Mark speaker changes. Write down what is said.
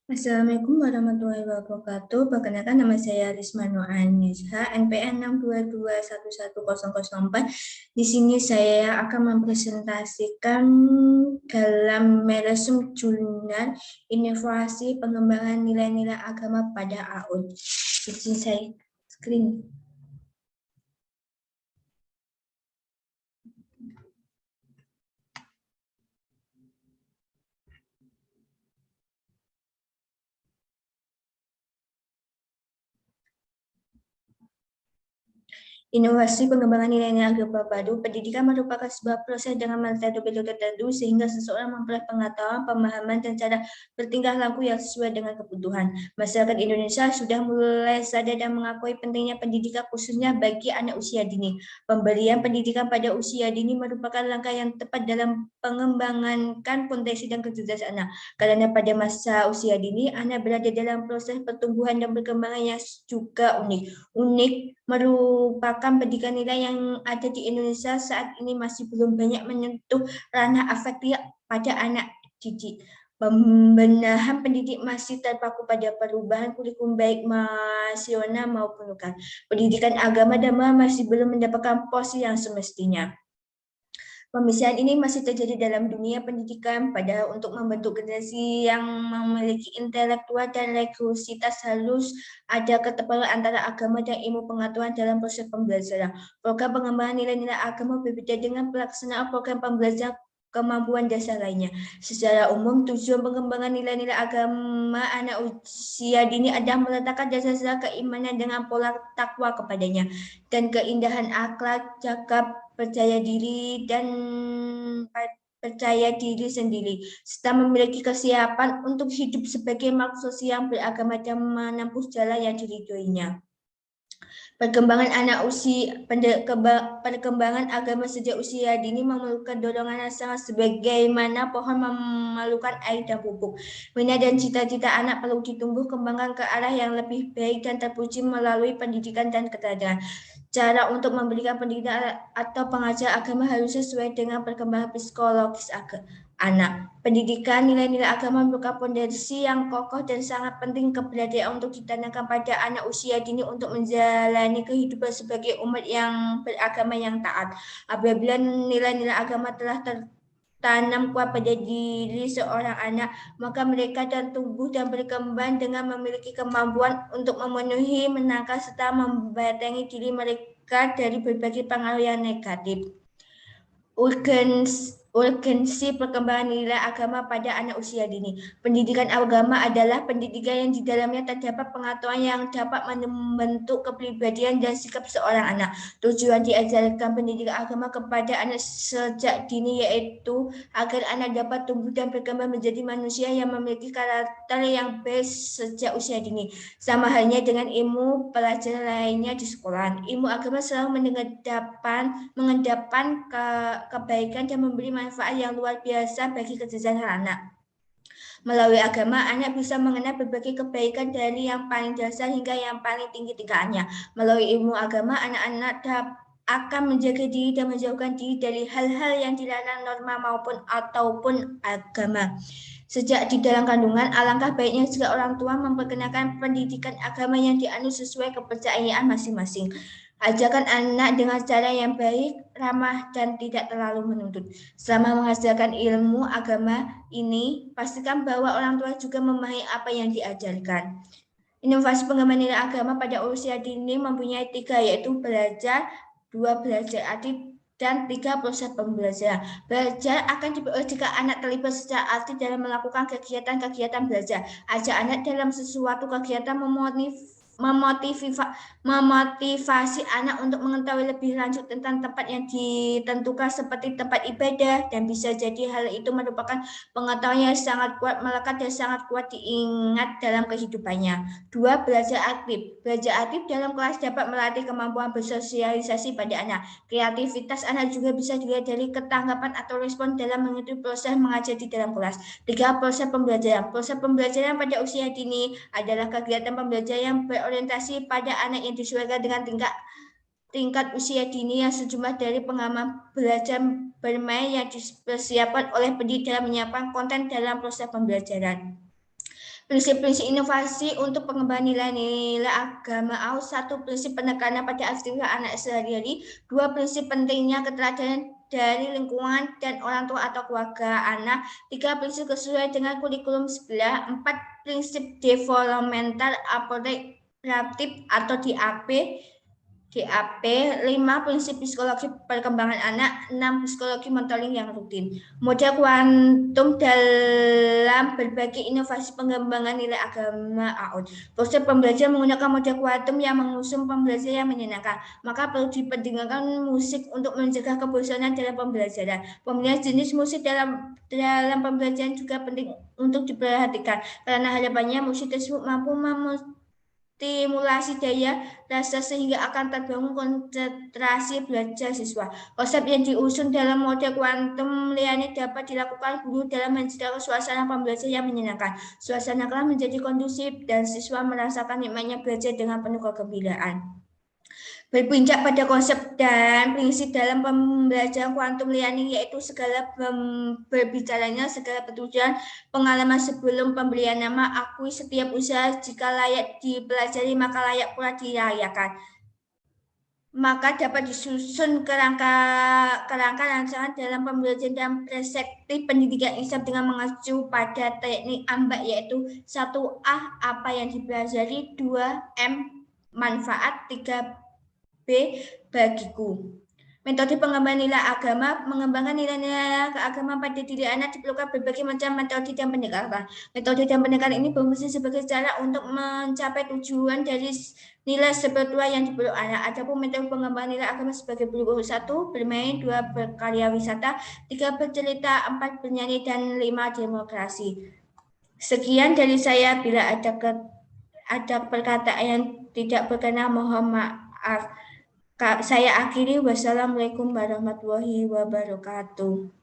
Speaker 1: Assalamualaikum warahmatullahi wabarakatuh. Perkenalkan nama saya Risma Noanisha, NPM 622111004. Di sini saya akan mempresentasikan dalam meresum jurnal inovasi pengembangan nilai-nilai agama pada AUD. Di sini saya screen. Inovasi pengembangan nilai-nilai agama baru, pendidikan merupakan sebuah proses dengan metode tertentu sehingga seseorang memperoleh pengetahuan, pemahaman, dan cara bertingkah laku yang sesuai dengan kebutuhan. Masyarakat Indonesia sudah mulai sadar dan mengakui pentingnya pendidikan khususnya bagi anak usia dini. Pemberian pendidikan pada usia dini merupakan langkah yang tepat dalam pengembangan potensi dan kecerdasan anak. Karena pada masa usia dini, anak berada dalam proses pertumbuhan dan perkembangan yang juga unik merupakan pendidikan nilai yang ada di Indonesia saat ini masih belum banyak menyentuh ranah afektif pada anak didik. Pembenahan pendidik masih terpaku pada perubahan kurikulum baik nasional maupun lokal. Pendidikan agama dan masih belum mendapatkan porsi yang semestinya. Pemisahan ini masih terjadi dalam dunia pendidikan, padahal untuk membentuk generasi yang memiliki intelektual dan religiositas harus ada ketepalan antara agama dan ilmu pengetahuan dalam proses pembelajaran. Program pengembangan nilai-nilai agama berbeda dengan pelaksanaan program pembelajaran kemampuan dasar lainnya. Secara umum, tujuan pengembangan nilai-nilai agama anak usia dini adalah meletakkan dasar-dasar keimanan dengan pola takwa kepadanya dan keindahan akhlak, cakap, percaya diri dan percaya diri sendiri, serta memiliki kesiapan untuk hidup sebagai makhluk yang beragama dan menempuh jalan yang diridhoinya. Perkembangan anak usia perkembangan agama sejak usia dini memerlukan dorongan yang sangat sebagaimana pohon memerlukan air dan pupuk. Minat dan cita-cita anak perlu ditumbuh kembangkan ke arah yang lebih baik dan terpuji melalui pendidikan dan keteladanan. Cara untuk memberikan pendidikan atau pengajar agama harus sesuai dengan perkembangan psikologis anak. Pendidikan nilai-nilai agama merupakan fondasi yang kokoh dan sangat penting keberadaan untuk ditanamkan pada anak usia dini untuk menjalani kehidupan sebagai umat yang beragama yang taat. Apabila nilai-nilai agama telah tertanam kuat pada diri seorang anak, maka mereka akan tumbuh dan berkembang dengan memiliki kemampuan untuk memenuhi, menangkal, serta membatangi diri mereka dari berbagai pengaruh yang negatif. Urgensi perkembangan nilai agama pada anak usia dini. Pendidikan agama adalah pendidikan yang di dalamnya terdapat pengetahuan yang dapat membentuk kepribadian dan sikap seorang anak. Tujuan diajarkan pendidikan agama kepada anak sejak dini yaitu agar anak dapat tumbuh dan berkembang menjadi manusia yang memiliki karakter yang baik sejak usia dini. Sama halnya dengan ilmu pelajaran lainnya di sekolah. Ilmu agama selalu mengedepankan kebaikan dan memberi manfaat yang luar biasa bagi kecerdasan anak. Melalui agama, anak bisa mengenal berbagai kebaikan dari yang paling dasar hingga yang paling tinggi tingkatannya. Melalui ilmu agama, anak-anak akan menjaga diri dan menjauhkan diri dari hal-hal yang dilarang norma ataupun agama. Sejak di dalam kandungan, alangkah baiknya jika orang tua memperkenalkan pendidikan agama yang dianut sesuai kepercayaan masing-masing. Ajarkan anak dengan cara yang baik, ramah, dan tidak terlalu menuntut. Selama menghasilkan ilmu agama ini, pastikan bahwa orang tua juga memahami apa yang diajarkan. Inovasi pengembangan nilai agama pada usia dini mempunyai 3, yaitu belajar, 2 belajar aktif, dan 3 proses pembelajaran. Belajar akan diperoleh jika anak terlibat secara aktif dalam melakukan kegiatan-kegiatan belajar. Ajak anak dalam sesuatu kegiatan memotivasi anak untuk mengetahui lebih lanjut tentang tempat yang ditentukan seperti tempat ibadah, dan bisa jadi hal itu merupakan pengetahuan yang sangat kuat melekat dan sangat kuat diingat dalam kehidupannya. 2. Belajar aktif. Belajar aktif dalam kelas dapat melatih kemampuan bersosialisasi pada anak. Kreativitas anak juga bisa dilihat dari ketanggapan atau respon dalam mengikuti proses mengajar di dalam kelas. 3. Proses pembelajaran. Proses pembelajaran pada usia dini adalah kegiatan pembelajaran yang berorientasi pada anak yang disesuaikan dengan tingkat usia dini yang sejumlah dari pengalaman belajar bermain yang dipersiapkan oleh pendidik dalam menyiapkan konten dalam proses pembelajaran. Prinsip-prinsip inovasi untuk pengembangan nilai-nilai agama. Satu, prinsip penekanan pada aktivitas anak sehari-hari. Dua, prinsip pentingnya keteladanan dari lingkungan dan orang tua atau keluarga anak. Tiga, prinsip sesuai dengan kurikulum sebelah. Empat, prinsip developmental approach atau DAP. 5, prinsip psikologi perkembangan anak, 6, psikologi monitoring yang rutin. Model kuantum dalam berbagai inovasi pengembangan nilai agama AUD. Proses pembelajaran menggunakan model kuantum yang mengusung pembelajaran yang menyenangkan. Maka perlu diperdengarkan musik untuk mencegah kebosanan dalam pembelajaran. Pemilihan jenis musik dalam pembelajaran juga penting untuk diperhatikan karena harapannya musik tersebut mampu stimulasi daya rasa sehingga akan terbangun konsentrasi belajar siswa. Konsep yang diusung dalam model kuantum liane dapat dilakukan guru dalam menciptakan suasana pembelajaran yang menyenangkan. Suasana kelas menjadi kondusif dan siswa merasakan nikmatnya belajar dengan penuh kegembiraan. Berpijak pada konsep dan prinsip dalam pembelajaran kuantum learning yaitu segala berbicaranya segala petujuan pengalaman sebelum pemberian nama akui setiap usaha jika layak dipelajari maka layak pula dirayakan. Maka dapat disusun kerangka rancangan dalam pembelajaran dan perspektif pendidikan Islam dengan mengacu pada teknik AMBAK yaitu 1A apa yang dipelajari, 2M manfaat, 3 bagiku. Metode pengembangan nilai agama, mengembangkan nilai-nilai keagamaan pada diri anak diperlukan berbagai macam metode dan pendekatan. Metode dan pendekatan ini berfungsi sebagai cara untuk mencapai tujuan dari nilai spiritual yang diperlukan anak. Adapun metode pengembangan nilai agama sebagai berikut: 1. Bermain, 2. Berkarya wisata, 3. Bercerita, 4. Bernyanyi, dan 5. Demokrasi. Sekian dari saya. Bila ada perkataan yang tidak berkenan, mohon maaf. Saya akhiri. Wassalamualaikum warahmatullahi wabarakatuh.